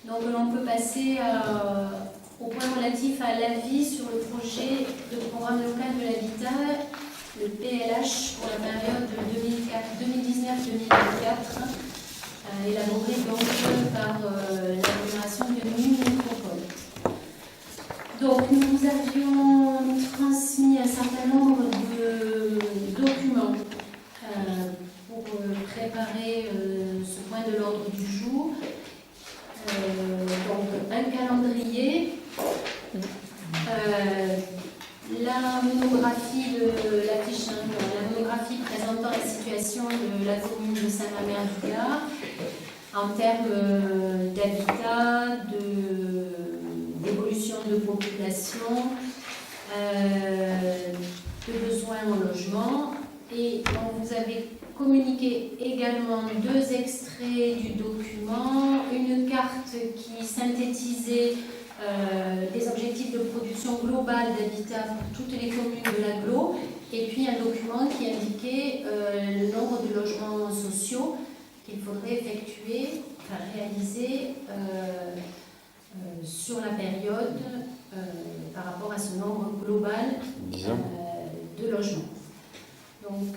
Donc l'on peut passer au point relatif à l'avis sur le projet de programme local de l'habitat, le PLH pour la période 2019-2024, élaboré donc par l'agglomération de Nîmes Métropole. Donc nous vous avions transmis un certain nombre de documents pour préparer ce point de l'ordre du jour. Donc un calendrier, la monographie de la fiche, la monographie présentant la situation de la commune de Saint-Mamère-du-Gard en termes d'habitat, d'évolution de population, de besoins en logement. Et on vous avait communiqué également 2 extraits du document, une carte qui synthétisait les objectifs de production globale d'habitat pour toutes les communes de l'agglo, et puis un document qui indiquait le nombre de logements sociaux qu'il faudrait effectuer, enfin réaliser sur la période par rapport à ce nombre global de logements. Donc,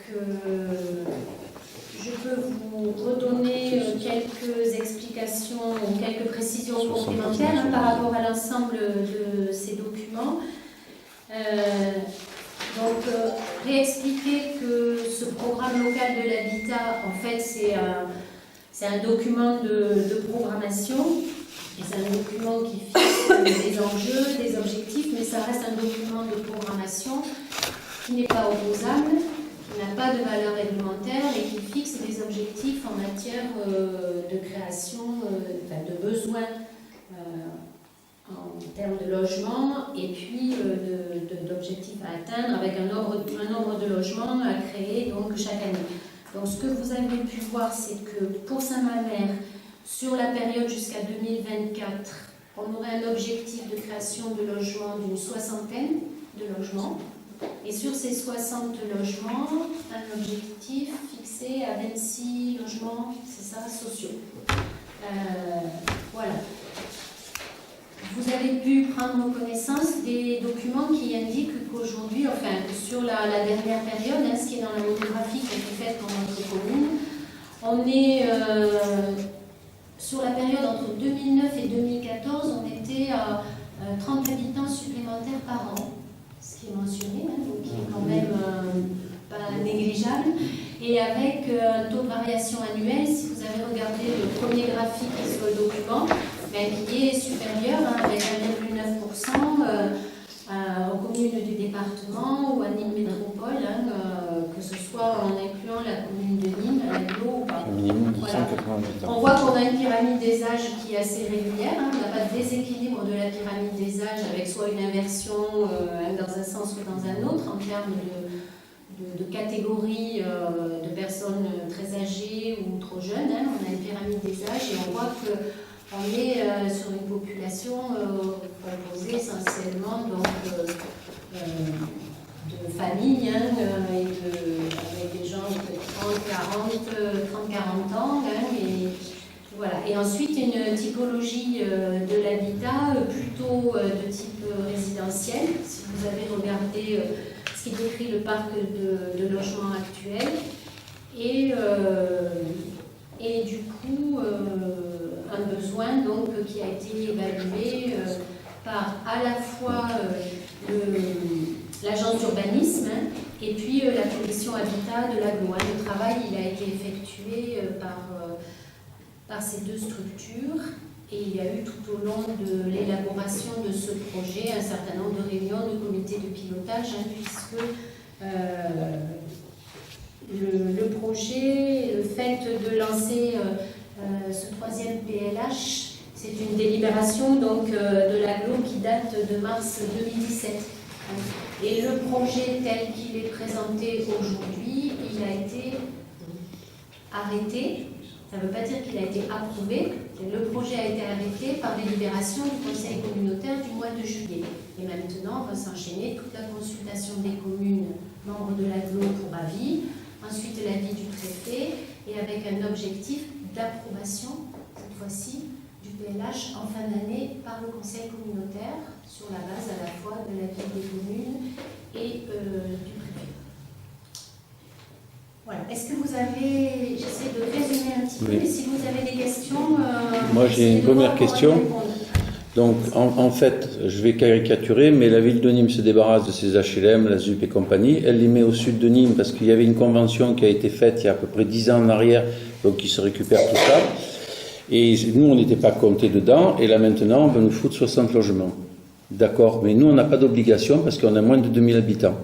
je peux vous redonner quelques explications ou quelques précisions complémentaires par rapport à l'ensemble de ces documents. Donc, réexpliquer que ce programme local de l'habitat, en fait, c'est un document de programmation. C'est un document qui fixe des enjeux, des objectifs, mais ça reste un document de programmation qui n'est pas opposable, qui n'a pas de valeur réglementaire et qui fixe des objectifs en matière de création, de besoins en termes de logement et puis d'objectifs à atteindre avec un nombre de logements à créer donc, chaque année. Donc ce que vous avez pu voir, c'est que pour Saint-Mamère, sur la période jusqu'à 2024, on aurait un objectif de création de logements d'une 60aine de logements. Et sur ces 60 logements, un objectif fixé à 26 logements, c'est ça, sociaux. Voilà. Vous avez pu prendre connaissance des documents qui indiquent qu'aujourd'hui, enfin, sur la dernière période, ce qui est dans la monographie qui a été faite pour notre commune, on est sur la période entre 2009 et 2014, on était à 30 habitants supplémentaires par an, ce qui est mentionné, donc qui est quand même pas négligeable, et avec un taux de variation annuel, si vous avez regardé le premier graphique qui est sur le document, qui est supérieur avec 1,9% aux communes du département ou à Nîmes Métropole, que ce soit en incluant la commune de Nîmes, l'agglo ou pas. Voilà. On voit qu'on a une pyramide des âges qui est assez régulière, on n'a pas de déséquilibre de la pyramide des âges avec soit une inversion dans un sens ou dans un autre en termes de catégories de personnes très âgées ou trop jeunes. On a une pyramide des âges et on voit qu'on est sur une population composée essentiellement donc, de familles avec des gens de 30-40 ans. Et, voilà. Et ensuite, une typologie de l'habitat plutôt de type résidentiel. Si vous avez regardé ce qui décrit le parc de logements actuel. Et du coup, un besoin donc, qui a été évalué par à la fois l'agence d'urbanisme et puis la commission habitat de l'agglo. Le travail il a été effectué par ces 2 structures et il y a eu tout au long de l'élaboration de ce projet un certain nombre de réunions de comités de pilotage puisque le projet, le fait de lancer ce 3e PLH, c'est une délibération donc, de l'agglo qui date de mars 2017. Et le projet tel qu'il est présenté aujourd'hui, il a été arrêté. Ça ne veut pas dire qu'il a été approuvé. Le projet a été arrêté par délibération du Conseil communautaire du mois de juillet. Et maintenant, on va s'enchaîner toute la consultation des communes membres de l'agglo pour avis, ensuite l'avis du préfet, et avec un objectif d'approbation, cette fois-ci, du PLH en fin d'année par le conseil communautaire, sur la base à la fois de l'avis des communes et du préfet. Voilà. Est-ce que vous avez, j'essaie de résumer un petit peu, mais si vous avez des questions... Moi j'ai une première question. Donc en fait, je vais caricaturer, mais la ville de Nîmes se débarrasse de ses HLM, la ZUP et compagnie. Elle les met au sud de Nîmes parce qu'il y avait une convention qui a été faite il y a à peu près 10 ans en arrière, donc qui se récupère tout ça. Et nous, on n'était pas comptés dedans, et là maintenant, on va nous foutre 60 logements. D'accord, mais nous, on n'a pas d'obligation parce qu'on a moins de 2000 habitants.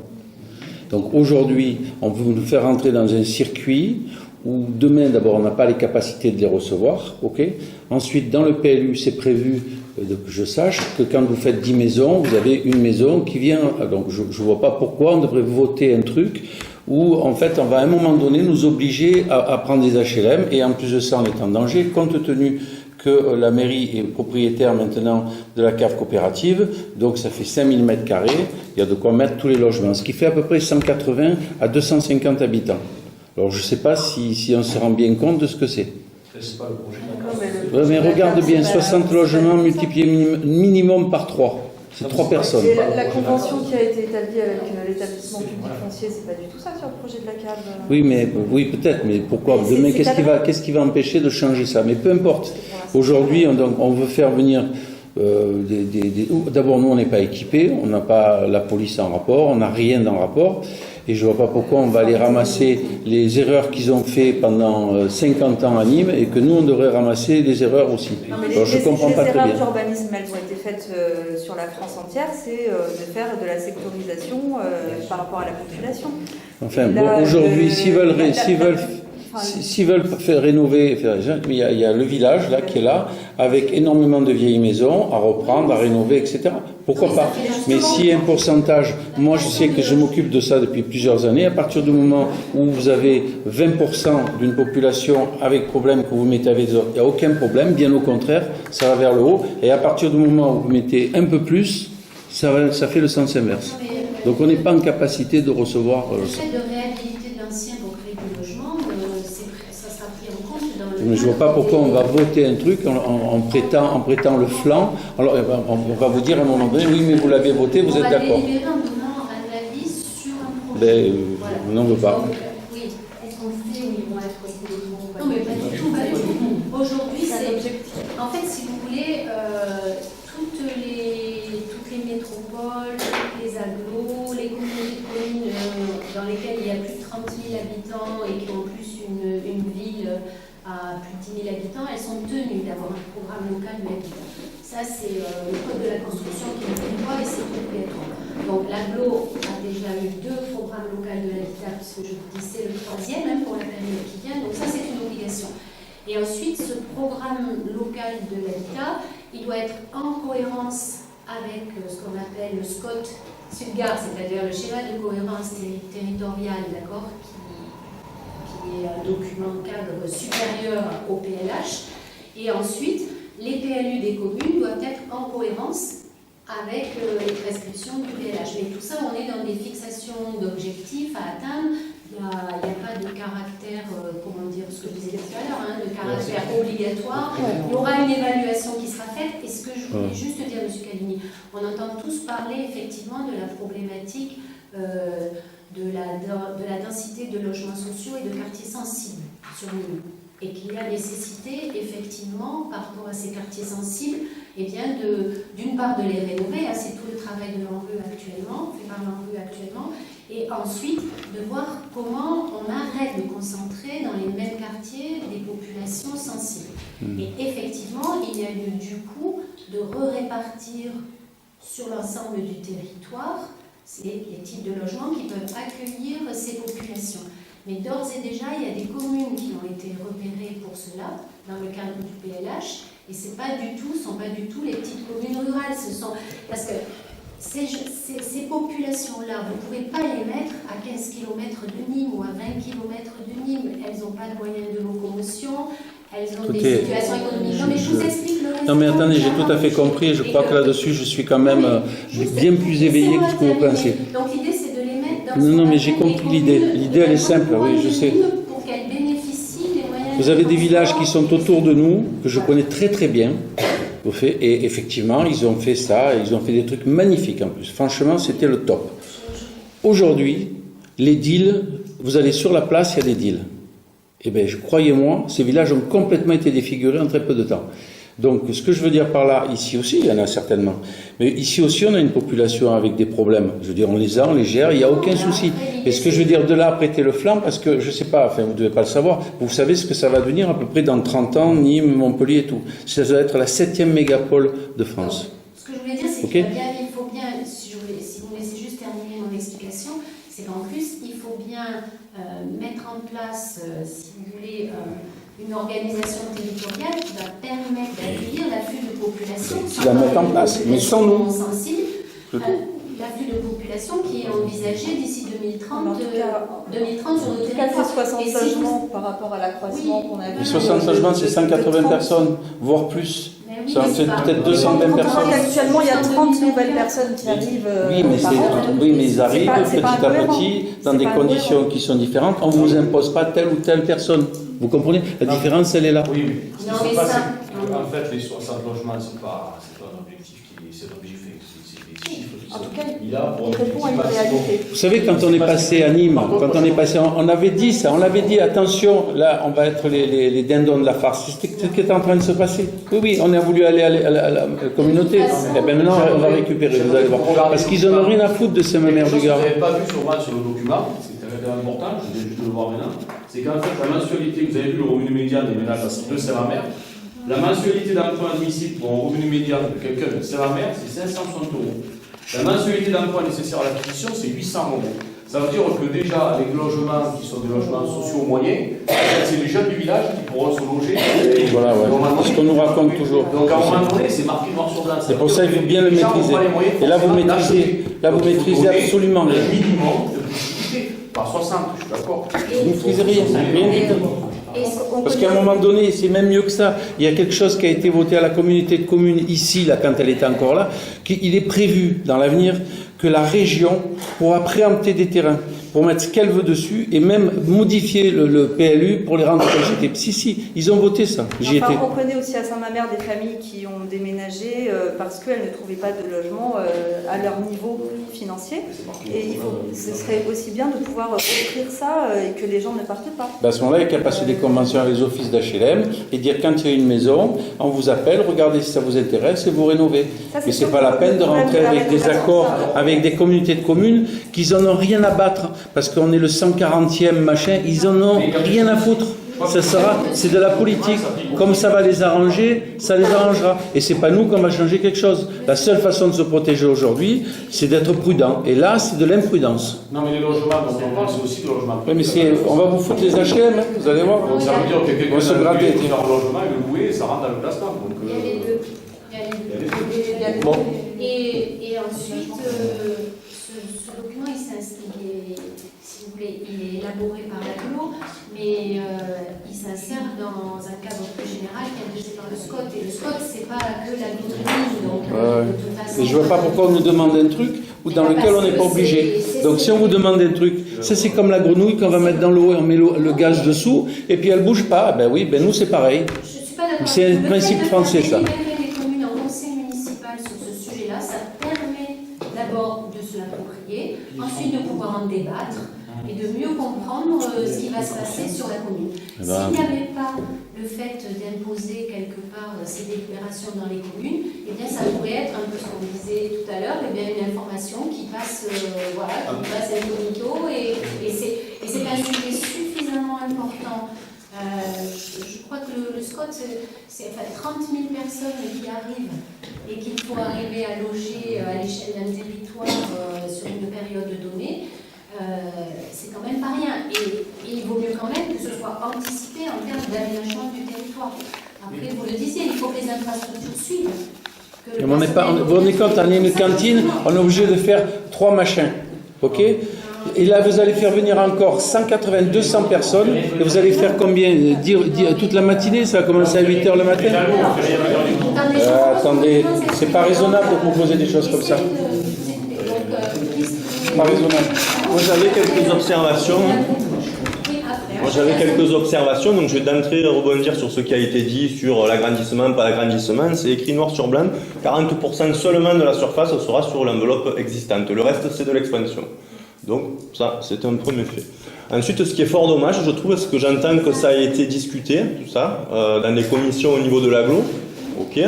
Donc aujourd'hui, on veut nous faire entrer dans un circuit où demain, d'abord, on n'a pas les capacités de les recevoir, ok. Ensuite, dans le PLU, c'est prévu que je sache que quand vous faites 10 maisons, vous avez une maison qui vient. Donc je ne vois pas pourquoi on devrait voter un truc où en fait on va à un moment donné nous obliger à prendre des HLM, et en plus de ça on est en danger compte tenu que la mairie est propriétaire maintenant de la cave coopérative, donc ça fait 5000 m², il y a de quoi mettre tous les logements, ce qui fait à peu près 180 à 250 habitants. Alors je ne sais pas si on se rend bien compte de ce que c'est. C'est pas le projet. Mais regarde bien, 60 logements multipliés minimum par 3. C'est 3 personnes. Et la convention qui a été établie avec l'établissement public foncier, c'est pas du tout ça sur le projet de la cave. Oui, peut-être, mais pourquoi demain, qu'est-ce qui va empêcher de changer ça? Mais peu importe. Aujourd'hui, on veut faire venir d'abord, nous, on n'est pas équipés, on n'a pas la police en rapport, on n'a rien dans le rapport. Et je ne vois pas pourquoi on va aller ramasser les erreurs qu'ils ont fait pendant 50 ans à Nîmes et que nous, on devrait ramasser des erreurs aussi. Alors, je ne comprends pas très bien. Les erreurs d'urbanisme, elles ont été faites sur la France entière, c'est de faire de la sectorisation par rapport à la population. Enfin, bon, aujourd'hui, s'ils veulent faire rénover, il y a le village là qui est là, avec énormément de vieilles maisons à reprendre, à rénover, etc. Pourquoi pas? Mais s'il y a un pourcentage, moi je sais que je m'occupe de ça depuis plusieurs années, à partir du moment où vous avez 20% d'une population avec problème que vous mettez avec les autres, il n'y a aucun problème, bien au contraire, ça va vers le haut, et à partir du moment où vous mettez un peu plus, ça fait le sens inverse. Donc on n'est pas en capacité de recevoir ça. Mais je ne vois pas pourquoi on va voter un truc en prêtant le flanc. Alors on va vous dire à un moment donné, oui mais vous l'avez voté, vous êtes d'accord. On va délibérer en donnant un avis sur un projet. On n'en veut pas. Oui, est-ce qu'on sait où ils vont être non mais pas du tout, Aujourd'hui, c'est... En fait, si vous voulez, toutes les métropoles, toutes les agglos, les communautés de communes dans lesquelles il y a plus de 30 000 habitants et qui ont plus une ville... à plus de 10 000 habitants, elles sont tenues d'avoir un programme local de l'habitat. Ça, c'est le code de la construction qui le prévoit et c'est obligatoire. Donc, l'AGLO a déjà eu 2 programmes locaux de l'habitat, puisque je vous dis c'est le 3e, même pour la période qui vient. Donc, ça, c'est une obligation. Et ensuite, ce programme local de l'habitat, il doit être en cohérence avec ce qu'on appelle le SCOT SUDGAR, c'est-à-dire le schéma de cohérence territoriale, d'accord, qui est un document cadre supérieur au PLH. Et ensuite, les PLU des communes doivent être en cohérence avec les prescriptions du PLH. Mais tout ça, on est dans des fixations d'objectifs à atteindre. Il n'y a pas de caractère, comment dire, ce que je disais tout à l'heure, de caractère obligatoire. Il y aura une évaluation qui sera faite. Et ce que je voulais juste dire, M. Caligny, on entend tous parler effectivement de la problématique de la densité de logements sociaux et de quartiers sensibles sur Nîmes. Et qu'il y a nécessité, effectivement, par rapport à ces quartiers sensibles, eh bien d'une part de les rénover, c'est tout le travail de l'ANRU actuellement, fait par l'ANRU actuellement, et ensuite de voir comment on arrête de concentrer dans les mêmes quartiers des populations sensibles. Et effectivement, il y a eu du coup de répartir sur l'ensemble du territoire les types de logements qui peuvent accueillir ces populations. Mais d'ores et déjà, il y a des communes qui ont été repérées pour cela, dans le cadre du PLH, et ce ne sont pas du tout les petites communes rurales. Parce que ces populations-là, vous ne pouvez pas les mettre à 15 km de Nîmes ou à 20 km de Nîmes. Elles n'ont pas de moyens de locomotion, elles ont des situations économiques. Non, mais je vous explique le reste. Non, mais attendez, j'ai tout à fait compris. Je crois que là-dessus, je suis quand même bien plus éveillé que ce que vous pensez. Donc l'idée, c'est de les mettre dans Non, mais j'ai compris l'idée. L'idée, elle est simple, oui, je sais. Pour qu'elles bénéficient des moyens Vous avez des villages qui sont autour de nous, que je connais très très bien, et effectivement, ils ont fait ça, ils ont fait des trucs magnifiques en plus. Franchement, c'était le top. Aujourd'hui, les deals, vous allez sur la place, il y a des deals. Eh bien, croyez-moi, ces villages ont complètement été défigurés en très peu de temps. Donc, ce que je veux dire par là, ici aussi, il y en a certainement. Mais ici aussi, on a une population avec des problèmes. Je veux dire, on les a, on les gère, il n'y a aucun souci. Et ce que je veux dire de là, prêter le flanc, parce que je ne sais pas, enfin, vous ne devez pas le savoir, vous savez ce que ça va devenir à peu près dans 30 ans, Nîmes, Montpellier et tout. Ça va être la 7e mégapole de France. Ce que je voulais dire, c'est Okay. qu'il faut bien, si vous me laissez juste terminer mon explication, c'est qu'en plus, il faut bien mettre en place, si vous voulez, une organisation territoriale qui va permettre d'accueillir l'afflux de population. Qui la mettre en place, mais sans nous. L'afflux de population qui est envisagé d'ici 2030, En tout cas, 2030 sur En le tout cas, territoire. c'est 60 Et si logements par rapport à l'accroissement qu'on a vu. Les 60 logements, c'est 180 personnes, voire plus. Mais oui, Ça en mais fait c'est pas- peut-être 220 personnes. Actuellement, il y a 30 nouvelles personnes qui arrivent Oui, mais, par an. oui, mais ils arrivent c'est pas petit à incohérent. petit, dans C'est des pas conditions incohérent. qui sont différentes. On ne vous impose pas telle ou telle personne. Vous comprenez? La différence, elle est là. Oui, mais ce Non, qui mais se passe, ça- c'est que, en fait, les 60 logements, c'est pas un objectif c'est un objectif, c'est des chiffres qui En sont tout cas, mis là pour il répond à une objectif réalité. Vous savez, quand on est passé à Nîmes, quand on est passé, on avait dit ça, on l'avait dit, attention, là, on va être les dindons de la farce. C'est ce qui est en train de se passer. Oui, oui, on a voulu aller à la communauté. Et bien maintenant, on va récupérer, vous allez voir. Parce qu'ils n'en ont rien à foutre de ces manières du gars. Ce que vous n'avez pas vu sur le document, c'est très important, je vais juste le voir maintenant, c'est qu'en fait, la mensualité, vous avez vu le revenu médian des ménages de Saint-Mamère, la mensualité d'emprunt admissible pour un revenu médian de quelqu'un de Saint-Mamère, c'est 560 €. La mensualité d'emprunt nécessaire à l'acquisition, c'est 800 €. Ça veut dire que déjà, avec les logements qui sont des logements sociaux moyens, c'est les jeunes du village qui pourront se loger. Voilà, ouais. Ce qu'on nous raconte toujours. Donc à un moment donné, c'est marqué noir sur blanc. C'est pour ça qu'il faut bien le maîtriser. Et là, vous maîtrisez absolument le rien. minimum de possibilité. Par 60, je suis d'accord. Vous ne maîtrisez rien, rien du tout. Parce qu'à un moment donné, c'est même mieux que ça. Il y a quelque chose qui a été voté à la communauté de communes ici, là, quand elle était encore là, qu'il est prévu dans l'avenir que la région pourra préempter des terrains pour mettre ce qu'elle veut dessus et même modifier le PLU pour les rendre végétés. Si, ils ont voté ça. J'y étais. On connaît aussi à Saint-Mamère des familles qui ont déménagé parce qu'elles ne trouvaient pas de logement à leur niveau financier. Et ce serait aussi bien de pouvoir offrir ça et que les gens ne partent pas. À ce moment-là, il y a qu'à passer des conventions avec les offices d'HLM et dire quand il y a une maison, on vous appelle, regardez si ça vous intéresse et vous rénovez. Ça, c'est Mais c'est sûr pas la que peine le de problème rentrer de la avec des rénovation, accords ça. avec des communautés de communes qui n'en ont rien à battre parce qu'on est le 140e machin, ils en ont rien à foutre. C'est de la politique. Comme ça va les arranger, ça les arrangera. Et c'est pas nous qu'on va changer quelque chose. La seule façon de se protéger aujourd'hui, c'est d'être prudent. Et là, c'est de l'imprudence. Non, mais les logements dont on parle, c'est aussi des logements. Oui, mais on va vous foutre les HLM, vous allez voir. Donc ça veut dire que quelqu'un On va se qui a gratter. loué leur logement et le louer, ça rentre dans le placement. Donc, Il y a les deux. Il y a des- Bon. Et ensuite, ce document, si vous voulez, il est élaboré par l'AGLO, mais il s'insère dans un cadre plus général qui est imposé par le SCOT. Et le SCOT, c'est pas que l'AGLO de Nîmes, donc de toute façon. Et je ne vois pas pourquoi on nous demande un truc ou dans lequel on n'est pas obligé. Donc si on vous demande un truc, ça c'est comme la grenouille qu'on va mettre dans l'eau et on met le gaz dessous et puis elle ne bouge pas. Ben oui, ben nous c'est pareil. Je suis pas d'accord. C'est un Le fait principe de français, faire ça. délibérer les communes en conseil municipal sur ce sujet-là, ça permet d'abord de se l'approprier, ensuite de pouvoir en débattre et de mieux comprendre ce qui va se passer sur la commune. Eh ben. S'il n'y avait pas le fait d'imposer quelque part ces délibérations dans les communes, eh bien ça pourrait être un peu ce qu'on disait tout à l'heure, eh bien une information qui passe, qui passe incognito et c'est un sujet suffisamment important. Je crois que le SCOT, c'est 30 000 personnes qui arrivent et qu'il faut arriver à loger à l'échelle d'un territoire sur une période donnée. C'est quand même pas rien. Et il vaut mieux quand même que ce soit anticipé en termes d'aménagement du territoire. Après, vous le disiez, il faut que les infrastructures suivent. Que le On n'est pas, personnel- vous vous rendez compte, on est une cantine, on est obligé de faire 3 machins. Ok? Et là, vous allez faire venir encore 180, 200 personnes. Et vous allez faire combien? Dire toute la matinée? Ça va commencer à 8 h le matin? Attendez, c'est pas raisonnable de proposer des choses comme ça. Pas raisonnable. Moi j'avais quelques observations. Oui, après. Moi j'avais quelques observations, donc je vais d'entrée rebondir sur ce qui a été dit sur l'agrandissement, pas l'agrandissement. C'est écrit noir sur blanc, 40% seulement de la surface sera sur l'enveloppe existante. Le reste c'est de l'expansion. Donc ça c'est un premier fait. Ensuite, ce qui est fort dommage, je trouve, c'est que j'entends que ça a été discuté, tout ça, dans des commissions au niveau de l'agglo. Ok.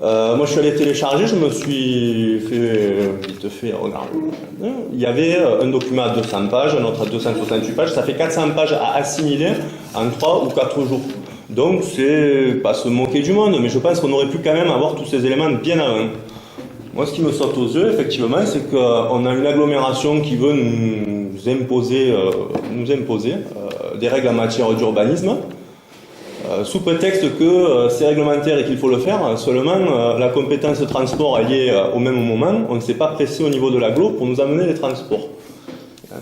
Moi, je suis allé télécharger, je me suis vite fait regarder. Il y avait un document à 200 pages, un autre à 268 pages. Ça fait 400 pages à assimiler en 3 ou 4 jours. Donc, c'est pas se moquer du monde, mais je pense qu'on aurait pu quand même avoir tous ces éléments bien avant. Moi, ce qui me saute aux yeux, effectivement, c'est qu'on a une agglomération qui veut nous imposer des règles en matière d'urbanisme, sous prétexte que c'est réglementaire et qu'il faut le faire. Seulement, la compétence transport elle y est au même moment. On ne s'est pas pressé au niveau de l'agglo pour nous amener les transports.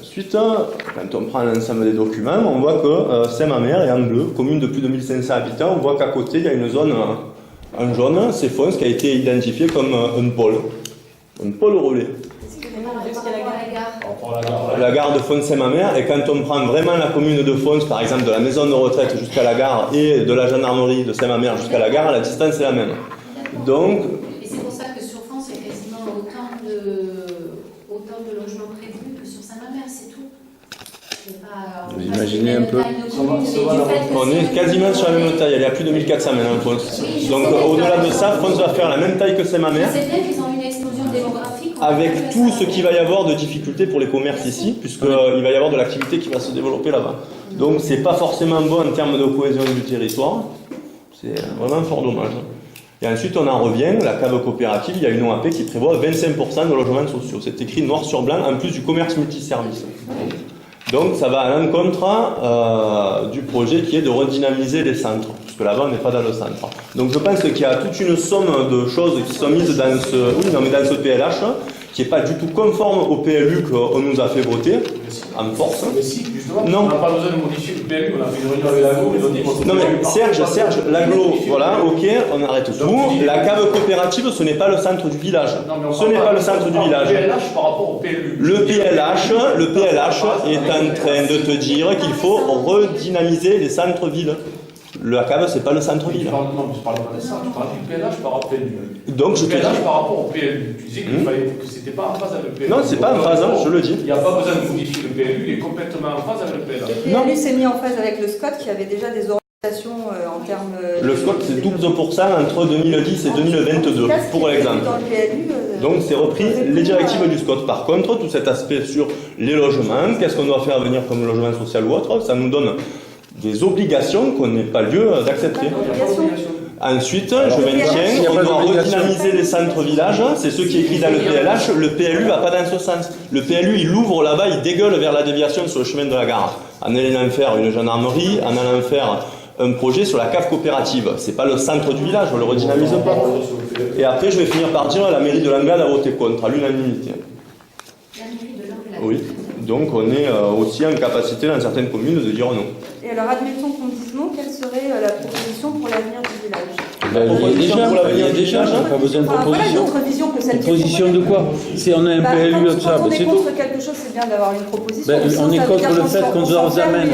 Ensuite, quand on prend l'ensemble des documents, on voit que Saint-Mamère est en bleu, commune de plus de 1500 habitants. On voit qu'à côté, il y a une zone en jaune, c'est Fons, qui a été identifié comme un pôle relais. La gare de Fons-Saint-Mamère, et quand on prend vraiment la commune de Fons, par exemple de la maison de retraite jusqu'à la gare et de la gendarmerie de Saint-Mamère jusqu'à la gare, la distance est la même. Donc, et c'est pour ça que sur Fons, c'est quasiment autant de logements prévus que sur Saint-Mamère, c'est tout. Vous imaginez un peu. On est quasiment sur la même taille, elle est à plus de 1400 maintenant en Fons. Donc au-delà de ça, Fons va faire la même taille que Saint-Mamère. C'est bien qu'ils ont une explosion démographique. Avec tout ce qu'il va y avoir de difficultés pour les commerces ici, puisqu'il va y avoir de l'activité qui va se développer là-bas. Donc c'est pas forcément bon en termes de cohésion du territoire. C'est vraiment fort dommage. Et ensuite on en revient, la cave coopérative, il y a une OAP qui prévoit 25% de logements sociaux. C'est écrit noir sur blanc, en plus du commerce multiservice. Donc ça va à l'encontre du projet qui est de redynamiser les centres, puisque là-bas on n'est pas dans le centre. Donc je pense qu'il y a toute une somme de choses qui sont mises dans ce PLH, qui n'est pas du tout conforme au PLU qu'on nous a fait voter, en force. Mais si, justement, non. On n'a pas besoin de modifier le PLU, on a fait une réunion avec l'aglo, ils ont dit... Non mais Serge, l'aglo, voilà, ok, on arrête tout. La cave coopérative, ce n'est pas le centre du village. Ce n'est pas le centre du village. Le PLH par rapport au PLU. Le PLH est en train de te dire qu'il faut redynamiser les centres-villes. La cave, c'est pas le centre-ville. Non, je parle pas de ça, je parle du PLH par rapport au PLU. Donc je te dis... par rapport au PLU. Tu disais que c'était pas en phase avec le PLU. Non, c'est pas en phase, je le dis. Il n'y a pas besoin de modifier le PLU, il est complètement en phase avec le PLH. Le PLU s'est mis en phase avec le SCOT qui avait déjà des orientations en termes... Le SCOT, c'est 12% entre 2010 et 2022, pour l'exemple. Donc c'est repris les directives du SCOT. Par contre, tout cet aspect sur les logements, qu'est-ce qu'on doit faire venir comme logement social ou autre, ça nous donne des obligations qu'on n'ait pas lieu d'accepter. Ensuite, je maintiens, on doit redynamiser les centres-villages, c'est ce qui est écrit dans le PLH, le PLU va pas dans ce sens. Le PLU, il ouvre là-bas, il dégueule vers la déviation sur le chemin de la gare, en allant faire une gendarmerie, en allant faire un projet sur la cave coopérative. C'est pas le centre du village, on le redynamise pas. Et après, je vais finir par dire, la mairie de Langlade a voté contre, à l'unanimité. Oui, donc on est aussi en capacité dans certaines communes de dire non. Et alors, admettons qu'on dise non, quelle serait la proposition pour l'avenir du village? Il y a déjà, pas besoin de proposition. Voilà une autre vision que celle proposition de quoi? Si on a un PLU comme ça, quand on c'est est tout. contre quelque chose, c'est bien d'avoir une proposition. On est contre le fait qu'on nous amène.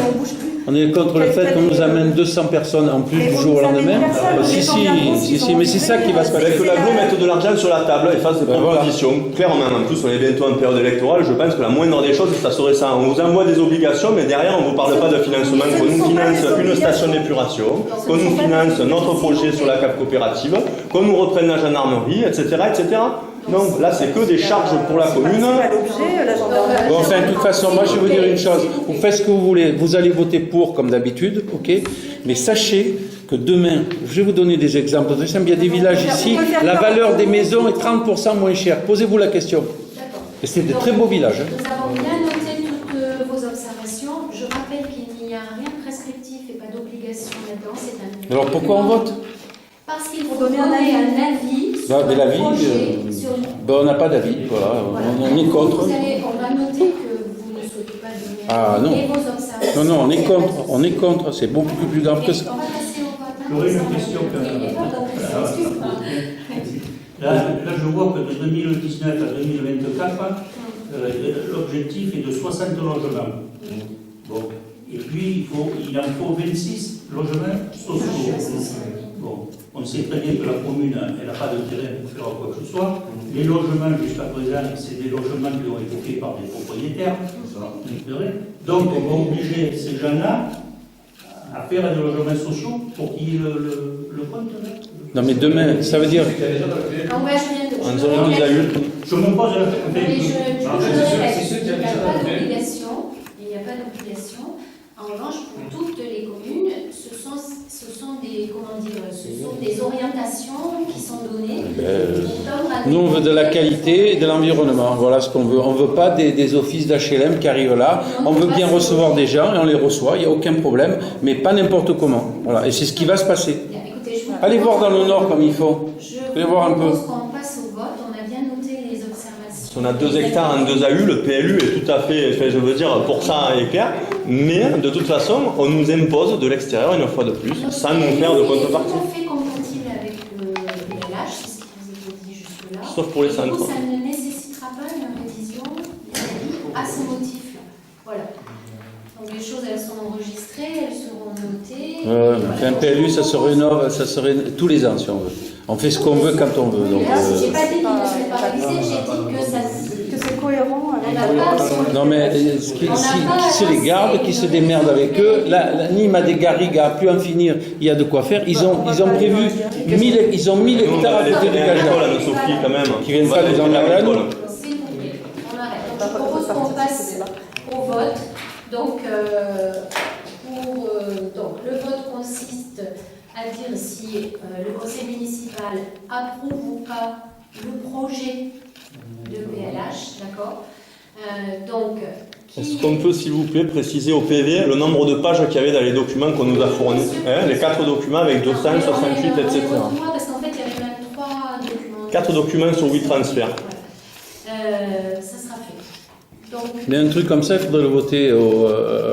On est contre le fait qu'on nous amène 200 personnes en plus du jour au lendemain. Si, mais c'est ça qui va se passer. Que l'aglo mette de l'argent sur la table et fasse des propositions. Clairement, en plus, on est bientôt en période électorale. Je pense que la moindre des choses, ça serait ça. On vous envoie des obligations, mais derrière, on ne vous parle pas de financement. Qu'on nous finance une station d'épuration, qu'on nous finance notre projet sur la cave coopérative, qu'on nous reprenne la gendarmerie, etc. etc. Non, là, c'est que des charges pour la commune. Bon, enfin, de toute façon, moi, je vais vous dire une chose. Vous faites ce que vous voulez. Vous allez voter pour, comme d'habitude, ok? Mais sachez que demain, je vais vous donner des exemples. Il y a des villages ici, la valeur des maisons est 30% moins chère. Posez-vous la question. Et c'est de très beaux villages. Nous avons bien noté toutes vos observations. Je rappelle qu'il n'y a rien de prescriptif et pas d'obligation là-dedans. C'est un... Alors, pourquoi on vote? Parce qu'il faut donner un avis sur mais l'avis, on n'a pas d'avis, voilà. On est contre. On va noter que vous ne souhaitez pas donner vos observations. Non, on est contre, c'est beaucoup plus grave que ça. On va passer au vote. J'aurais une question quand même. Là, je vois que de 2019 à 2024, l'objectif est de 60 logements. Bon. Et Et puis, il en faut 26 logements sociaux. Bon, on sait très bien que la commune, elle n'a pas de terrain pour faire quoi que ce soit. Les logements, jusqu'à présent, c'est des logements qui ont été faits par des propriétaires. Donc, on va obliger ces gens-là à faire des logements sociaux pour qu'ils le comptent. Non, mais demain, ça veut dire. Donc, ouais, En zone des adultes. Je me pose la Mais question. il n'y a pas d'obligation. Il n'y a pas d'obligation. En revanche, pour toutes les communes, ce sont des orientations qui sont données. Nous, on veut de la qualité et de l'environnement. Voilà ce qu'on veut. On ne veut pas des offices d'HLM qui arrivent là. On veut bien recevoir des gens et on les reçoit. Il n'y a aucun problème, mais pas n'importe comment. Voilà. Et c'est ce qui va se passer. Allez voir dans le Nord comme il faut. Allez voir un peu. Qu'on passe au vote. On a bien noté les observations. On a 2 hectares en 2 AU, le PLU est tout à fait, enfin, je veux dire, pour ça est clair, mais de toute façon, on nous impose de l'extérieur une fois de plus, sans nous faire de contrepartie. Tout à fait compatible avec le PLH, c'est ce qui vous est dit jusque-là. Sauf pour les Et du coup, centres. ça ne nécessitera pas une révision à ce motif-là. Voilà. Donc les choses, elles sont enregistrées, elles seront notées. Un PLU, ça se rénove, tous les ans si on veut. On fait ce qu'on veut quand on veut. Donc, J'ai pas dit qu'il ne serait pas révisé, j'ai dit que c'est cohérent avec non mais qui se les garde, qui se démerde avec eux. Là, Nîmes a des garrigues à plus en finir, il y a de quoi faire. Ils ont prévu 1000 hectares à côté de Gageac. Sophie, quand même. Qui viennent pas nous emmerder à nous. s'il vous plaît, on arrête. Donc, je propose qu'on passe au vote. Donc, donc le vote consiste à dire si le conseil municipal approuve ou pas le projet de PLH, d'accord. Donc, est-ce qu'on peut, s'il vous plaît, préciser au PV le nombre de pages qu'il y avait dans les documents qu'on nous a fournis, les 4 documents avec 268, etc. Parce qu'en fait, il y avait même 3 documents. 4 documents sur 8 transferts. Ça sera fait. Donc, Mais un truc comme ça, il faudrait le voter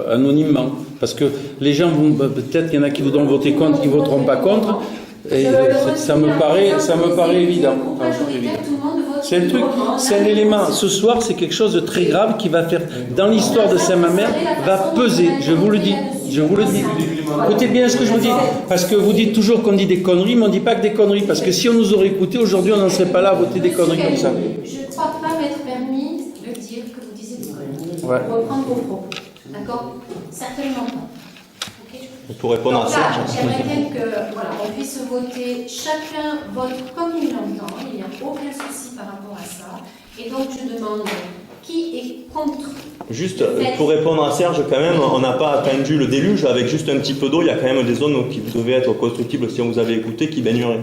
anonymement. Parce que les gens vont, peut-être qu'il y en a qui voudront voter contre, qui ne voteront pas contre. Et ça me paraît évident. C'est un truc, c'est un élément. Ce soir, c'est quelque chose de très grave qui va faire, dans l'histoire de Saint-Mamère, va peser. Je vous le dis. Je vous le dis. Écoutez bien ce que je vous dis. Parce que vous dites toujours qu'on dit des conneries, mais on ne dit pas que des conneries. Parce que si on nous aurait écouté, aujourd'hui, on n'en serait pas là à voter des conneries comme ça. Je ne crois pas m'être permis de dire que vous disiez des conneries. Ouais. Pour reprendre vos propos. D'accord? Certainement pas. Pour répondre à ça. J'aimerais bien que voilà, on puisse voter, chacun vote comme il l'entend, il n'y a aucun souci par rapport à ça. Et donc je demande qui est contre. Juste pour répondre à Serge, quand même, on n'a pas attendu le déluge. Avec juste un petit peu d'eau, il y a quand même des zones qui devaient être constructibles si on vous avait écouté, qui baigneraient.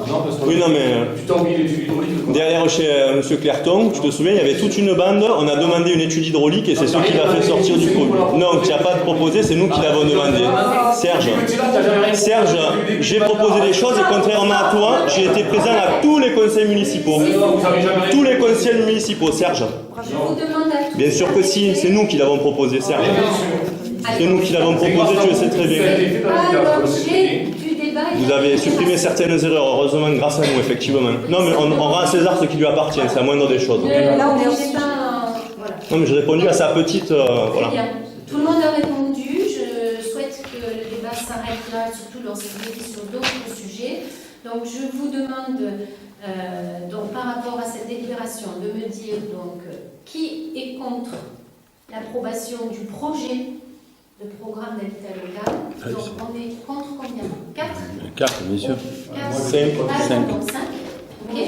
Non, parce que oui, non, mais tu t'as oublié l'étude hydraulique. derrière chez M. Clerton, tu te souviens, il y avait toute une bande. On a demandé une étude hydraulique et c'est ce qui l'a fait sortir du produit. Non, tu n'as pas proposé, c'est nous qui l'avons demandé. Serge, j'ai proposé des choses et contrairement à toi, j'ai été présent à tous les conseils municipaux. Tous les conseils municipaux, Serge. Je vous demande à tous. Bien sûr que si, c'est nous qui l'avons proposé, Serge. C'est nous qui l'avons proposé, tu le sais très bien. C'est pas l'objet du débat. Vous avez supprimé certaines erreurs, heureusement grâce à nous, effectivement. Non, mais on rend à César ce qui lui appartient, c'est la moindre des choses. Là, on est aussi. Voilà. Non, mais j'ai répondu à sa petite. Voilà. Bien. Tout le monde a répondu. Je souhaite que le débat s'arrête là, surtout lorsqu'il est sur d'autres sujets. Donc, je vous demande, donc, par rapport à cette délibération, de me dire donc, qui est contre l'approbation du projet de programme d'habitat local. Donc, on est contre combien? 4? 4, bien sûr. 5. 5. Ok.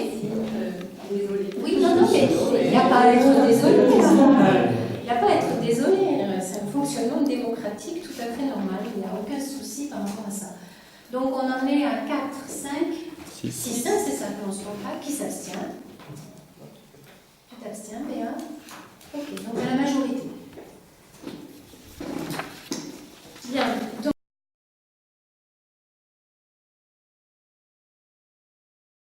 Oui, non, mais il n'y a pas à être désolé. Il n'y a pas à être désolé. C'est un fonctionnement démocratique tout à fait normal. Il n'y a aucun souci par rapport à ça. Donc, on en est à 4, 5, 6, c'est ça que l'on se trompe pas. Qui s'abstient? Tu t'abstiens, Béa? Ok, donc à la majorité.